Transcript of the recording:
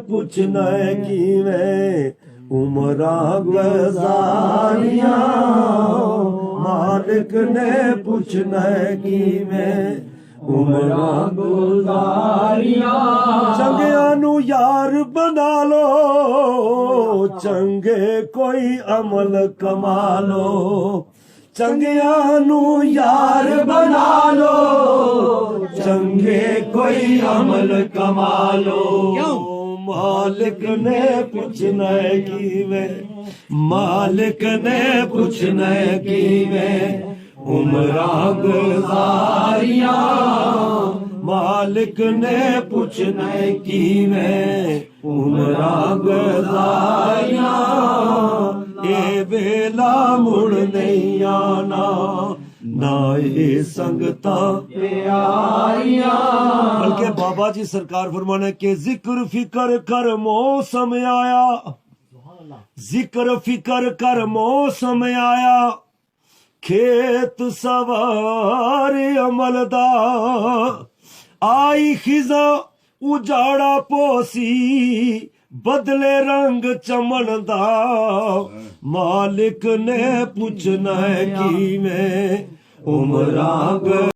पुछना किवें उमरा गुजारियां मालिक ने पुछना किवें उमरा गुजारियां चंगिया नू यार बना लो चंगे कोई अमल कमा लो चंगिया नू यार बना लो चंगे कोई अमल कमा लो मालिक ने पूछना किवें मालिक ने पूछना किवें उमरा गुजारियां मालिक ने पूछना किवें उमरा गुजारियां ए वेला मुड़ नहीं आना ना ये संगता प्यारियां बल्कि बाबा जी सरकार फरमाने के जिक्र फिकर कर मौसम आया जिक्र फिकर कर मौसम आया खेत सवार अमलदा आई खिजा उजाड़ा पोसी बदले रंग चमन दा मालिक ने पूछना किवें उमरा